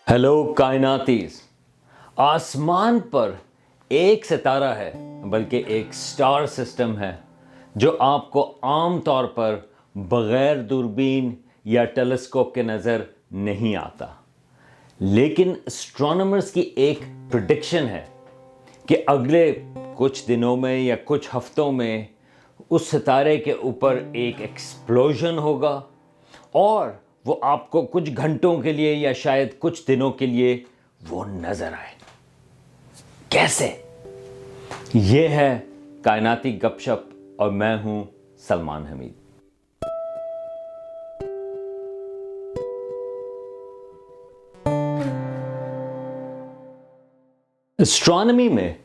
Hello कायनातीस। आसमान पर एक सितारा है, बल्कि एक स्टार सिस्टम है जो आपको आम तौर पर बग़ैर दूरबीन या टेलीस्कोप के नज़र नहीं आता। लेकिन एस्ट्रोनॉमर्स की एक प्रेडिक्शन है कि अगले कुछ दिनों में या कुछ हफ्तों में उस सितारे के ऊपर एक एक्सप्लोजन होगा और वो आपको कुछ घंटों के लिए या शायद कुछ दिनों के लिए वो नजर आए। कैसे? ये है कायनाती गपशप और मैं हूं सलमान हमीद। एस्ट्रोनॉमी में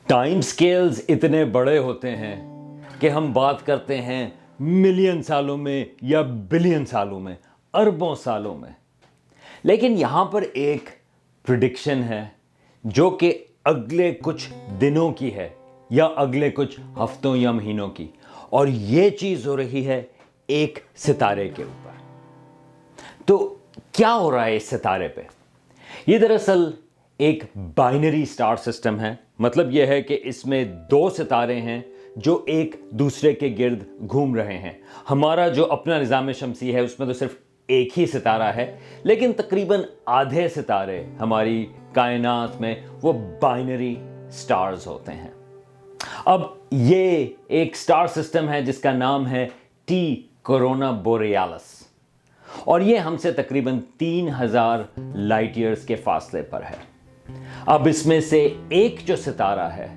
टाइम स्केल्स इतने बड़े होते हैं कि हम बात करते हैं मिलियन सालों में या बिलियन सालों में, अरबों सालों में। लेकिन यहां पर एक प्रिडिक्शन है जो कि अगले कुछ दिनों की है या अगले कुछ हफ्तों या महीनों की, और ये चीज हो रही है एक सितारे के ऊपर। तो क्या हो रहा है इस सितारे पे? ये दरअसल एक बाइनरी स्टार सिस्टम है। मतलब यह है कि इसमें दो सितारे हैं जो एक दूसरे के गिर्द घूम रहे हैं। हमारा जो अपना निज़ाम शमसी है उसमें तो सिर्फ एक ही सितारा है, लेकिन तकरीबन आधे सितारे हमारी कायनात में वो बाइनरी स्टार्स होते हैं। अब ये एक स्टार सिस्टम है जिसका नाम है टी कोरोना बोरेयालिस, और ये हमसे तकरीबन 3000 लाइट ईयर्स के फासले पर है। अब इसमें से एक जो सितारा है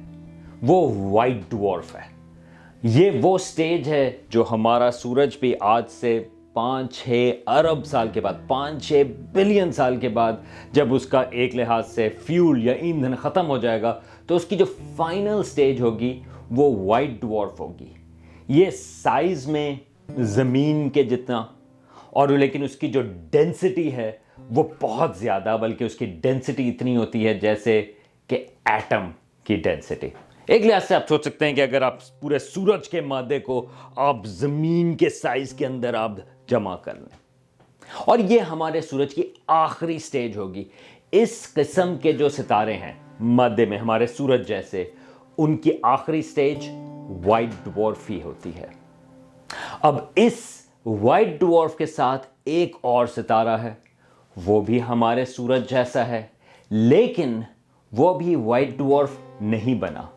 वो वाइट ड्वार्फ है। ये वो स्टेज है जो हमारा सूरज भी आज से 5-6 अरब साल के बाद, 5-6 बिलियन साल के बाद, जब उसका एक लिहाज से फ्यूल या ईंधन ख़त्म हो जाएगा तो उसकी जो फाइनल स्टेज होगी वो वाइट ड्वार्फ होगी। ये साइज में ज़मीन के जितना, और लेकिन उसकी जो डेंसिटी है वो बहुत ज़्यादा, बल्कि उसकी डेंसिटी इतनी होती है जैसे कि एटम की डेंसिटी। एक लिहाज से आप सोच सकते हैं कि अगर आप पूरे सूरज के मादे को आप ज़मीन के साइज के अंदर आप जमा कर लें, और ये हमारे सूरज की आखिरी स्टेज होगी। इस किस्म के जो सितारे हैं मादे में हमारे सूरज जैसे, उनकी आखिरी स्टेज वाइट ड्वार्फ ही होती है। अब इस वाइट ड्वार्फ के साथ एक और सितारा है, वो भी हमारे सूरज जैसा है, लेकिन वो भी वाइट ड्वार्फ नहीं बना,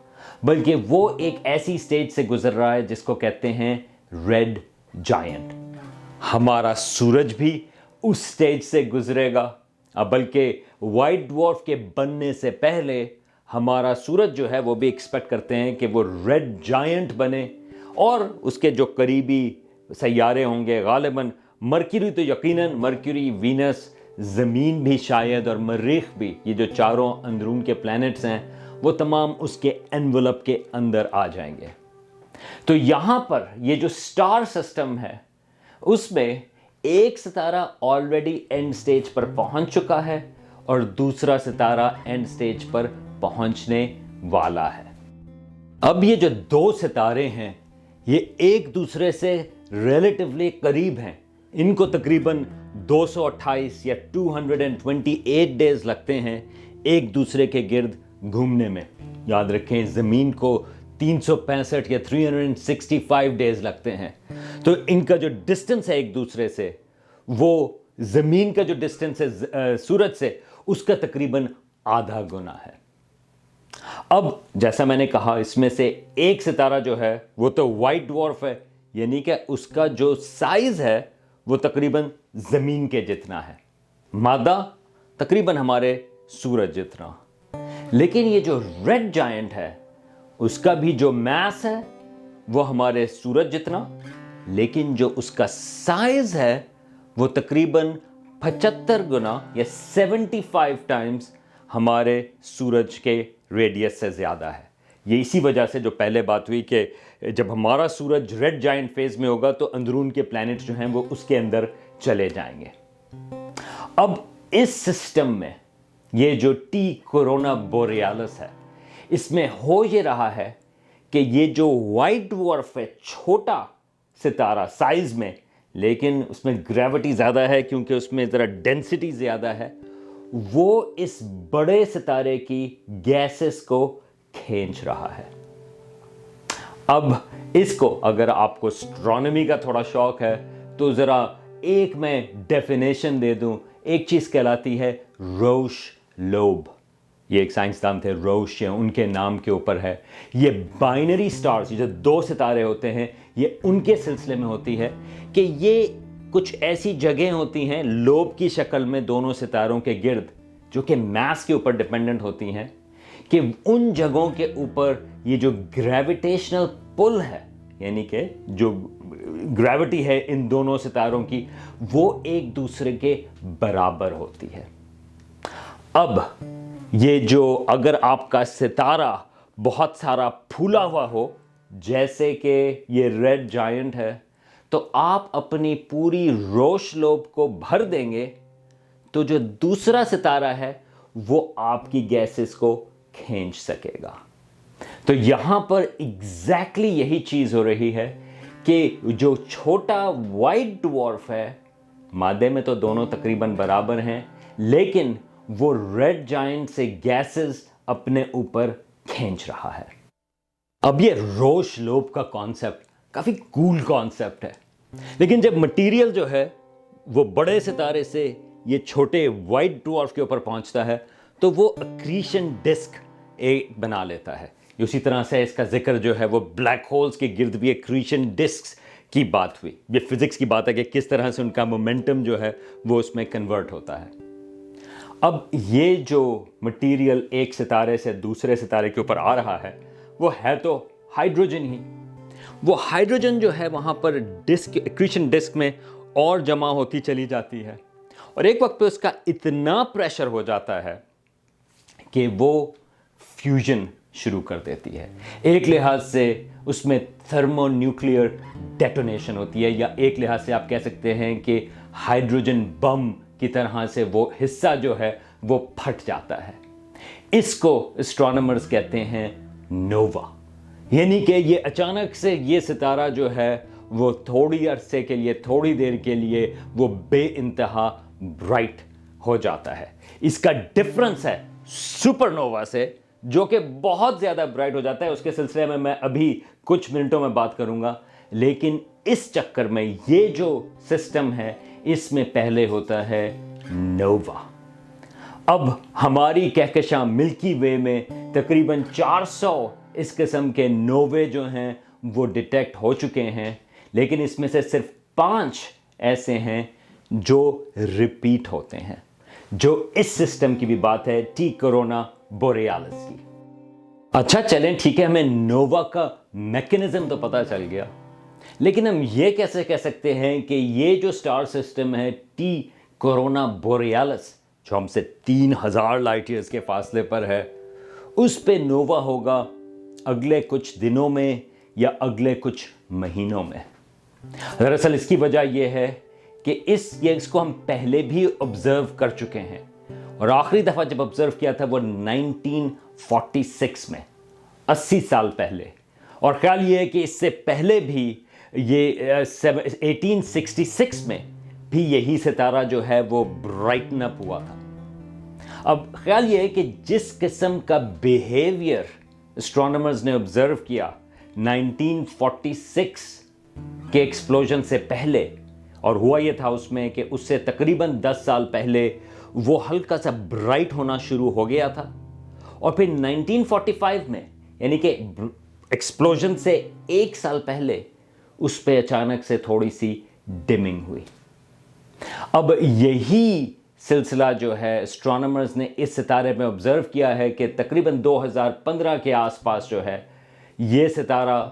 बल्कि वो एक ऐसी स्टेज से गुजर रहा है जिसको कहते हैं रेड जायंट। हमारा सूरज भी उस स्टेज से गुजरेगा। अब बल्कि वाइट ड्वार्फ के बनने से पहले हमारा सूरज जो है वो भी एक्सपेक्ट करते हैं कि वो रेड जायंट बने, और उसके जो करीबी सैयारे होंगे गालिबन मरक्यूरी, तो यकीनन मरक्यूरी, वीनस, ज़मीन भी शायद, और मरीख भी, ये जो चारों अंदरून के प्लैनेट्स हैं वो तमाम उसके एनवलप के अंदर आ जाएंगे। तो यहां पर ये जो स्टार सिस्टम है उसमें एक सितारा ऑलरेडी एंड स्टेज पर पहुंच चुका है और दूसरा सितारा एंड स्टेज पर पहुंचने वाला है। अब ये जो दो सितारे हैं ये एक दूसरे से रिलेटिवली करीब हैं। इनको तकरीबन 228 या 228 डेज लगते हैं एक दूसरे के गिर्द घूमने में। याद रखें, ज़मीन को 365 या 365 डेज लगते हैं। तो इनका जो डिस्टेंस है एक दूसरे से, वो ज़मीन का जो डिस्टेंस है सूरज से, उसका तकरीबन आधा गुना है। अब जैसा मैंने कहा, इसमें से एक सितारा जो है वो तो वाइट ड्वार्फ है, यानी कि उसका जो साइज है वो तकरीबन ज़मीन के जितना है, मादा तकरीबन हमारे सूरज जितना। लेकिन ये जो रेड जायंट है उसका भी जो मास है वो हमारे सूरज जितना, लेकिन जो उसका साइज है वो तकरीबन 75 गुना या 75 टाइम्स हमारे सूरज के रेडियस से ज़्यादा है। ये इसी वजह से जो पहले बात हुई कि जब हमारा सूरज रेड जायंट फेज में होगा तो अंदरून के प्लैनेट्स जो हैं वो उसके अंदर चले जाएंगे। अब इस सिस्टम में ये जो टी कोरोना बोरेयालिस है, इसमें हो ये रहा है कि ये जो वाइट ड्वार्फ है, छोटा सितारा साइज में, लेकिन उसमें ग्रेविटी ज़्यादा है क्योंकि उसमें ज़रा डेंसिटी ज़्यादा है, وہ اس بڑے ستارے کی گیسز کو کھینچ رہا ہے۔ اب اس کو اگر آپ کو اسٹرانومی کا تھوڑا شوق ہے تو ذرا ایک میں ڈیفینیشن دے دوں، ایک چیز کہلاتی ہے روش لوب۔ یہ ایک سائنسدان تھے روش، ان کے نام کے اوپر ہے۔ یہ بائنری سٹارز، جو دو ستارے ہوتے ہیں، یہ ان کے سلسلے میں ہوتی ہے کہ یہ کچھ ایسی جگہیں ہوتی ہیں لوب کی شکل میں دونوں ستاروں کے گرد، جو کہ میس کے اوپر ڈیپینڈنٹ ہوتی ہیں، کہ ان جگہوں کے اوپر یہ جو گریویٹیشنل پل ہے، یعنی کہ جو گریوٹی ہے ان دونوں ستاروں کی، وہ ایک دوسرے کے برابر ہوتی ہے۔ اب یہ جو اگر آپ کا ستارہ بہت سارا پھولا ہوا ہو، جیسے کہ یہ ریڈ جائنٹ ہے، تو آپ اپنی پوری روش لوب کو بھر دیں گے تو جو دوسرا ستارہ ہے وہ آپ کی گیسز کو کھینچ سکے گا۔ تو یہاں پر ایگزیکٹلی یہی چیز ہو رہی ہے کہ جو چھوٹا وائٹ ڈوارف ہے، مادے میں تو دونوں تقریباً برابر ہیں، لیکن وہ ریڈ جائنٹ سے گیسز اپنے اوپر کھینچ رہا ہے۔ اب یہ روش لوب کا کانسیپٹ کافی کول کانسیپٹ ہے، لیکن جب مٹیریل جو ہے وہ بڑے ستارے سے یہ چھوٹے وائٹ ڈوارف کے اوپر پہنچتا ہے تو وہ اکریشن ڈسک ایک بنا لیتا ہے۔ اسی طرح سے اس کا ذکر جو ہے وہ بلیک ہولز کے گرد بھی اکریشن ڈسکس کی بات ہوئی۔ یہ فزکس کی بات ہے کہ کس طرح سے ان کا مومنٹم جو ہے وہ اس میں کنورٹ ہوتا ہے۔ اب یہ جو مٹیریل ایک ستارے سے دوسرے ستارے کے اوپر آ رہا ہے وہ ہے تو ہائیڈروجن ہی۔ وہ ہائیڈروجن جو ہے وہاں پر ڈسک، اکریشن ڈسک میں اور جمع ہوتی چلی جاتی ہے، اور ایک وقت پہ اس کا اتنا پریشر ہو جاتا ہے کہ وہ فیوژن شروع کر دیتی ہے۔ ایک لحاظ سے اس میں تھرمو نیوکلیئر ڈیٹونیشن ہوتی ہے، یا ایک لحاظ سے آپ کہہ سکتے ہیں کہ ہائیڈروجن بم کی طرح سے وہ حصہ جو ہے وہ پھٹ جاتا ہے۔ اس کو اسٹرانومرز کہتے ہیں نووا، یعنی کہ یہ اچانک سے یہ ستارہ جو ہے وہ تھوڑی عرصے کے لیے، تھوڑی دیر کے لیے وہ بے انتہا برائٹ ہو جاتا ہے۔ اس کا ڈفرنس ہے سپر نووا سے، جو کہ بہت زیادہ برائٹ ہو جاتا ہے، اس کے سلسلے میں ابھی کچھ منٹوں میں بات کروں گا۔ لیکن اس چکر میں یہ جو سسٹم ہے اس میں پہلے ہوتا ہے نووا۔ اب ہماری کہکشاں ملکی وے میں تقریباً 400 اس قسم کے نووے جو ہیں وہ ڈیٹیکٹ ہو چکے ہیں، لیکن اس میں سے صرف 5 ایسے ہیں جو ریپیٹ ہوتے ہیں، جو اس سسٹم کی بھی بات ہے ٹی کورونا بوریالس کی۔ اچھا چلیں ٹھیک ہے، ہمیں نووا کا میکنزم تو پتہ چل گیا، لیکن ہم یہ کیسے کہہ سکتے ہیں کہ یہ جو سٹار سسٹم ہے ٹی کورونا بوریالس، جو ہم سے 3000 لائٹ ایئرز کے فاصلے پر ہے، اس پہ نووا ہوگا اگلے کچھ دنوں میں یا اگلے کچھ مہینوں میں؟ دراصل اس کی وجہ یہ ہے کہ اس کو ہم پہلے بھی آبزرو کر چکے ہیں، اور آخری دفعہ جب آبزرو کیا تھا وہ 1946 میں، 80 سال پہلے، اور خیال یہ ہے کہ اس سے پہلے بھی یہ 1866 میں بھی یہی ستارہ جو ہے وہ برائٹن اپ ہوا تھا۔ اب خیال یہ ہے کہ جس قسم کا بیہیویئر اسٹرانومرز نے آبزرو کیا 1946 کے ایکسپلوژن سے پہلے، اور ہوا یہ تھا اس میں کہ اس سے تقریباً 10 سال پہلے وہ ہلکا سا برائٹ ہونا شروع ہو گیا تھا، اور پھر 1945 میں، یعنی کہ ایکسپلوژن سے 1 سال پہلے، اس پہ اچانک سے تھوڑی سی ڈمنگ ہوئی۔ اب یہی سلسلہ جو ہے اسٹرانومرز نے اس ستارے میں آبزرو کیا ہے کہ تقریباً 2015 کے آس پاس جو ہے یہ ستارہ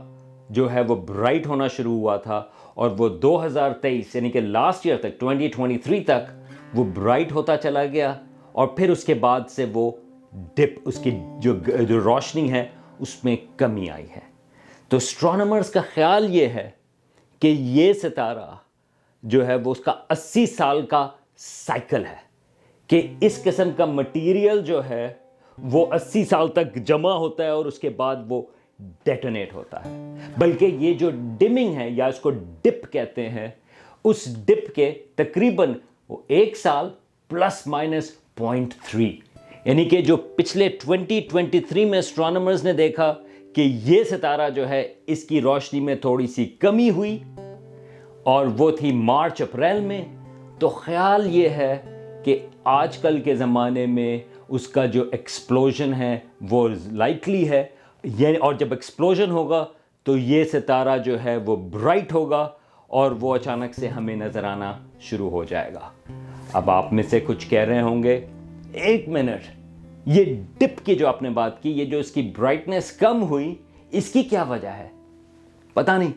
جو ہے وہ برائٹ ہونا شروع ہوا تھا، اور وہ 2023 یعنی کہ لاسٹ ایئر تک 2023 تک وہ برائٹ ہوتا چلا گیا، اور پھر اس کے بعد سے وہ ڈپ، اس کی جو روشنی ہے اس میں کمی آئی ہے۔ تو اسٹرانومرز کا خیال یہ ہے کہ یہ ستارہ جو ہے وہ اس کا 80 سال کا سائیکل ہے، کہ اس قسم کا مٹیریل جو ہے وہ 80 سال تک جمع ہوتا ہے اور اس کے بعد وہ ڈیٹونیٹ ہوتا ہے۔ بلکہ یہ جو ڈمنگ ہے، یا اس کو ڈپ کہتے ہیں، اس ڈپ کے تقریباً 1 سال پلس مائنس 0.3, यानी कि जो पिछले 2023 में एस्ट्रोनॉमर्स ने देखा कि ये सितारा जो है इसकी रोशनी में थोड़ी सी कमी हुई और वो थी मार्च अप्रैल में, तो ख्याल ये है कि आजकल के ज़माने में उसका जो एक्सप्लोजन है वो लाइकली है, यानी और जब एक्सप्लोजन होगा तो ये सितारा जो है वो ब्राइट होगा और वो अचानक से हमें नज़र आना शुरू हो जाएगा। अब आप में से कुछ कह रहे होंगे, एक मिनट, ये डिप की जो आपने बात की, ये जो इसकी ब्राइटनेस कम हुई, इसकी क्या वजह है? पता नहीं।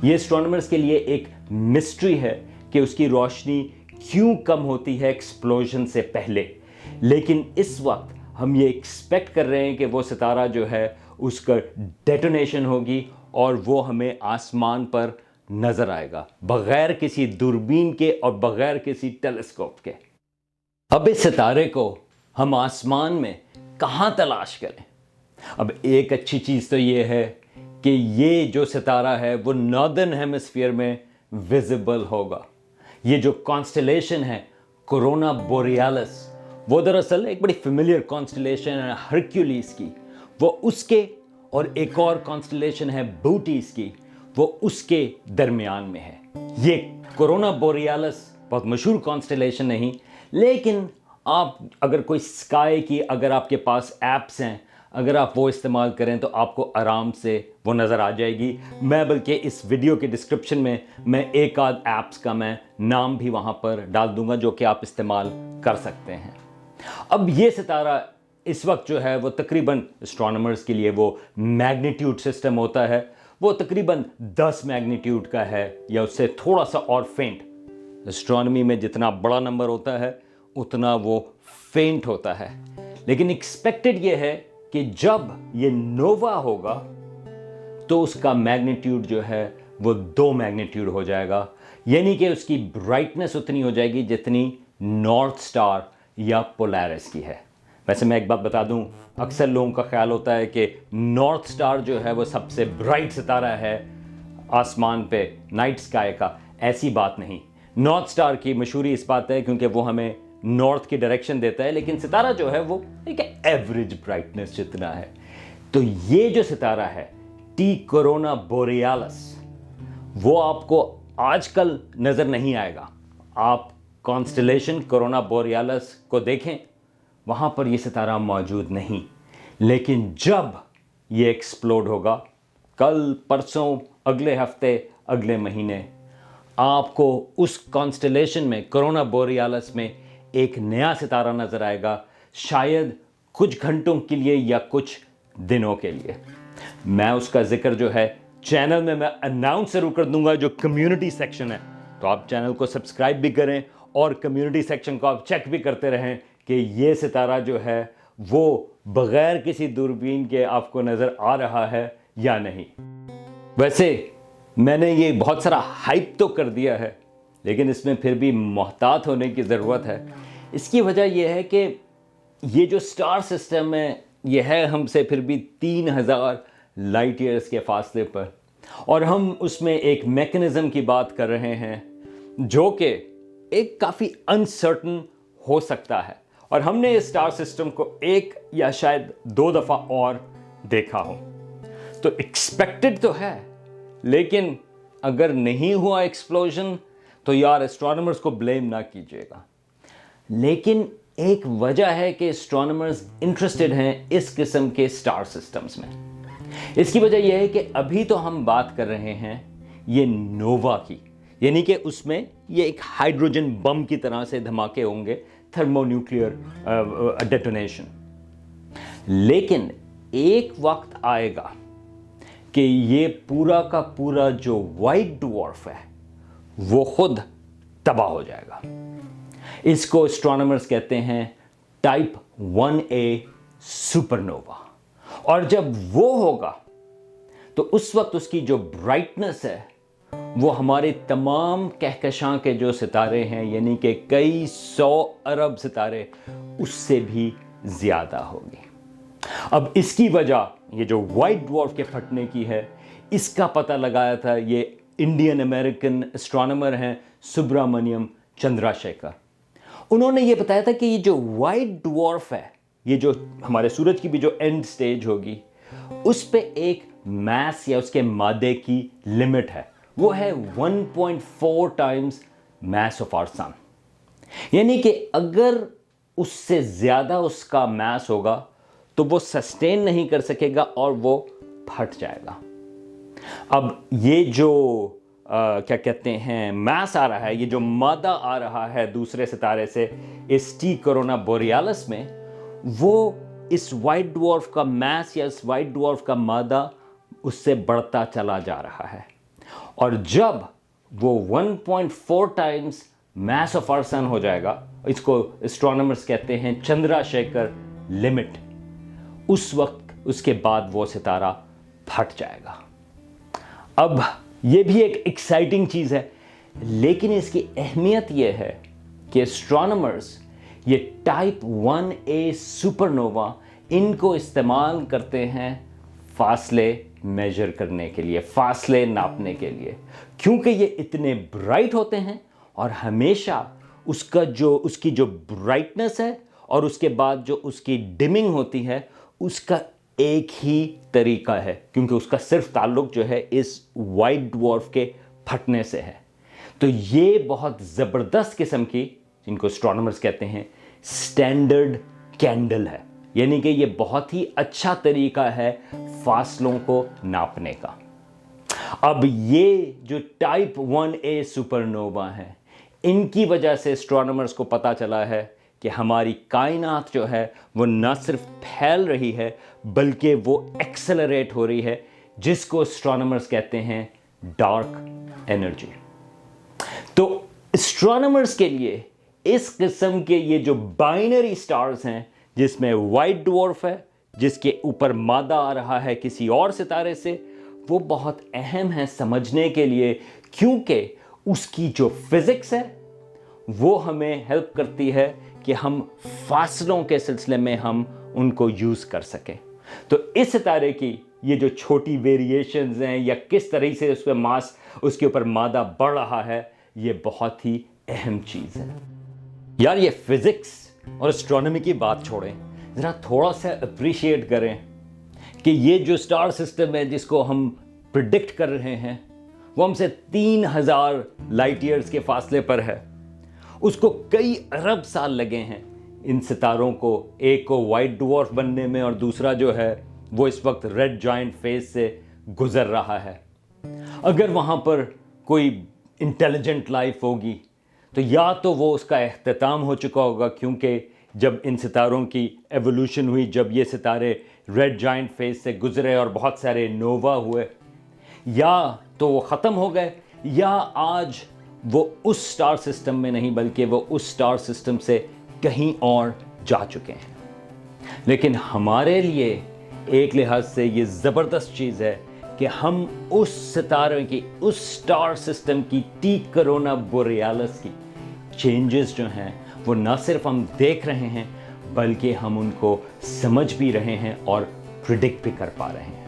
ये एस्ट्रोनॉमर्स के लिए एक मिस्ट्री है कि उसकी रोशनी क्यों कम होती है एक्सप्लोजन से पहले। लेकिन इस वक्त हम ये एक्सपेक्ट कर रहे हैं कि वो सितारा जो है उसका डेटोनेशन होगी और वो हमें आसमान पर नजर आएगा, बगैर किसी दूरबीन के और बगैर किसी टेलीस्कोप के। अब इस सितारे को हम आसमान में कहाँ तलाश करें? अब एक अच्छी चीज़ तो ये है कि ये जो सितारा है वो नॉर्दर्न हेमिस्फीयर में विजिबल होगा। ये जो कॉन्स्टलेशन है कोरोना बोरियालिस, वो दरअसल एक बड़ी फेमिलियर कॉन्स्टलेशन है हरक्यूलिस की, वो उसके, और एक और कॉन्स्टलेशन है बूटीज की, वो उसके दरमियान में है। ये कोरोना बोरियालिस बहुत मशहूर कॉन्स्टलेशन नहीं, लेकिन आप अगर कोई स्काई की, अगर आपके पास ऐप्स हैं, अगर आप वो इस्तेमाल करें तो आपको आराम से वो नज़र आ जाएगी। मैं बल्कि इस वीडियो के डिस्क्रिप्शन में मैं एक आध ऐप्स का मैं नाम भी वहाँ पर डाल दूंगा जो कि आप इस्तेमाल कर सकते हैं। अब ये सितारा इस वक्त जो है वो तकरीबन एस्ट्रोनॉमर्स के लिए वो मैग्नीट्यूड सिस्टम होता है, वो तकरीबन 10 मैग्नीट्यूड का है या उससे थोड़ा सा और फेंट। एस्ट्रोनॉमी में जितना बड़ा नंबर होता है उतना वो फेंट होता है। लेकिन एक्सपेक्टेड ये है कि जब ये नोवा होगा तो उसका मैग्नीट्यूड जो है वो 2 मैग्नीट्यूड हो जाएगा, यानी कि उसकी ब्राइटनेस उतनी हो जाएगी जितनी नॉर्थ स्टार या पोलैरिस की है। वैसे मैं एक बात बता दूं, अक्सर लोगों का ख्याल होता है कि नॉर्थ स्टार जो है वो सबसे ब्राइट सितारा है आसमान पे नाइट स्काई का। ऐसी बात नहीं। नॉर्थ स्टार की मशहूरी इस बात है क्योंकि वो हमें नॉर्थ की डायरेक्शन देता है, लेकिन सितारा जो है वो एक एवरेज ब्राइटनेस जितना है। तो ये जो सितारा है टी कोरोना बोरियालिस, वो आपको आजकल नजर नहीं आएगा। आप कॉन्स्टलेशन कोरोना बोरियालिस को देखें, वहां पर ये सितारा मौजूद नहीं। लेकिन जब ये एक्सप्लोड होगा, कल, परसों, अगले हफ्ते, अगले महीने, आपको उस कॉन्स्टलेशन में कोरोना बोरियालिस में एक नया सितारा नजर आएगा, शायद कुछ घंटों के लिए या कुछ दिनों के लिए। मैं उसका जिक्र जो है चैनल में मैं अनाउंस जरूर कर दूंगा, जो कम्युनिटी सेक्शन है, तो आप चैनल को सब्सक्राइब भी करें और कम्युनिटी सेक्शन को आप चेक भी करते रहें कि ये सितारा जो है वो बगैर किसी दूरबीन के आपको नजर आ रहा है या नहीं। वैसे मैंने ये बहुत सारा हाइप तो कर दिया है, लेकिन इसमें फिर भी मोहतात होने की ज़रूरत है। इसकी वजह यह है कि ये जो स्टार सिस्टम है ये है हमसे फिर भी 3000 लाइट ईयर्स के फासले पर, और हम उसमें एक मैकेनिज़्म की बात कर रहे हैं जो कि एक काफ़ी अनसर्टन हो सकता है, और हमने इस स्टार सिस्टम को 1 या शायद 2 दफ़ा और देखा हो। तो एक्सपेक्टेड तो है, लेकिन अगर नहीं हुआ एक्सप्लोजन तो यार एस्ट्रोनॉमर्स को ब्लेम ना कीजिएगा। लेकिन एक वजह है कि एस्ट्रोनॉमर्स इंटरेस्टेड हैं इस किस्म के स्टार सिस्टम्स में। इसकी वजह यह है कि अभी तो हम बात कर रहे हैं ये नोवा की, यानी कि उसमें ये एक हाइड्रोजन बम की तरह से धमाके होंगे, थर्मोन्यूक्लियर डेटोनेशन। लेकिन एक वक्त आएगा कि ये पूरा का पूरा जो व्हाइट ड्वार्फ है वो खुद तबाह हो जाएगा। इसको एस्ट्रोनॉमर्स कहते हैं टाइप 1A सुपरनोवा। और जब वो होगा तो उस वक्त उसकी जो ब्राइटनेस है वो हमारे तमाम कहकशां के जो सितारे हैं, यानी कि कई 100 अरब सितारे, उससे भी ज़्यादा होगी। अब इसकी वजह ये जो व्हाइट ड्वार्फ के फटने की है, इसका पता लगाया था ये इंडियन अमेरिकन एस्ट्रोनॉमर हैं सुब्रमण्यम चंद्रशेखर। उन्होंने ये बताया था कि ये जो वाइट ड्वार्फ है, ये जो हमारे सूरज की भी जो एंड स्टेज होगी, उस पे एक मास या उसके मादे की लिमिट है, वो है 1.4 टाइम्स मास ऑफ आवर सन। यानी कि अगर उससे ज़्यादा उसका मास होगा तो वो सस्टेन नहीं कर सकेगा और वो फट जाएगा। अब ये जो क्या कहते हैं मास आ रहा है, ये जो मादा आ रहा है दूसरे सितारे से इस टी कोरोना बोरियालिस में, वो इस वाइट ड्वार्फ का मास या इस वाइट ड्वार्फ का मादा उससे बढ़ता चला जा रहा है। और जब वो 1.4 टाइम्स मास ऑफ आवर सन हो जाएगा, इसको एस्ट्रोनॉमर्स कहते हैं चंद्रशेखर लिमिट, उस वक्त उसके बाद वो सितारा फट जाएगा। अब ये भी एक एक्साइटिंग चीज़ है, लेकिन इसकी अहमियत ये है कि एस्ट्रोनॉमर्स ये टाइप 1a सुपरनोवा इनको इस्तेमाल करते हैं फासले मेजर करने के लिए, फासले नापने के लिए, क्योंकि ये इतने ब्राइट होते हैं और हमेशा उसकी जो ब्राइटनेस है और उसके बाद जो उसकी डिमिंग होती है उसका एक ही तरीका है, क्योंकि उसका सिर्फ ताल्लुक जो है इस वाइट ड्वार्फ के फटने से है। तो ये बहुत ज़बरदस्त किस्म की, जिनको एस्ट्रोनॉमर्स कहते हैं स्टैंडर्ड कैंडल है, यानी कि ये बहुत ही अच्छा तरीका है फासलों को नापने का। अब ये जो टाइप 1a सुपरनोवा है, इनकी वजह से एस्ट्रोनॉमर्स को पता चला है कि हमारी कायनात जो है वो न सिर्फ फैल रही है बल्कि वो एक्सेलरेट हो रही है, जिसको एस्ट्रोनॉमर्स कहते हैं डार्क एनर्जी। तो एस्ट्रोनॉमर्स के लिए इस किस्म के ये जो बाइनरी स्टार्स हैं, जिसमें वाइट ड्वार्फ है, जिसके ऊपर मादा आ रहा है किसी और सितारे से, वो बहुत अहम है समझने के लिए, क्योंकि उसकी जो फिजिक्स है वो हमें हेल्प करती है कि हम फासलों के सिलसिले में हम उनको यूज़ कर सकें। तो इस सितारे की ये जो छोटी वेरिएशंस हैं या किस तरह से उस पर मास, उसके ऊपर मादा बढ़ रहा है, ये बहुत ही अहम चीज़ है। यार ये फिज़िक्स और एस्ट्रोनॉमी की बात छोड़ें, ज़रा थोड़ा सा अप्रिशिएट करें कि ये जो स्टार सिस्टम है जिसको हम प्रिडिक्ट कर रहे हैं, वो हमसे 3000 लाइट ईयर्स के फासले पर है। उसको कई अरब साल लगे हैं इन सितारों को, एक को वाइट ड्वार्फ बनने में और दूसरा जो है वो इस वक्त रेड जायंट फेज से गुजर रहा है। अगर वहाँ पर कोई इंटेलिजेंट लाइफ होगी तो या तो वो उसका एख्तिताम हो चुका होगा, क्योंकि जब इन सितारों की एवोल्यूशन हुई, जब ये सितारे रेड जायंट फेज से गुजरे और बहुत सारे नोवा हुए, या तो वो ख़त्म हो गए, या आज वो उस स्टार सिस्टम में नहीं बल्कि वो उस स्टार सिस्टम से कहीं और जा चुके हैं। लेकिन हमारे लिए एक लिहाज से ये ज़बरदस्त चीज़ है कि हम उस सितारे की, उस स्टार सिस्टम की टी कोरोना बोरियालिस की चेंजेस जो हैं वो न सिर्फ हम देख रहे हैं बल्कि हम उनको समझ भी रहे हैं और प्रिडिक्ट भी कर पा रहे हैं।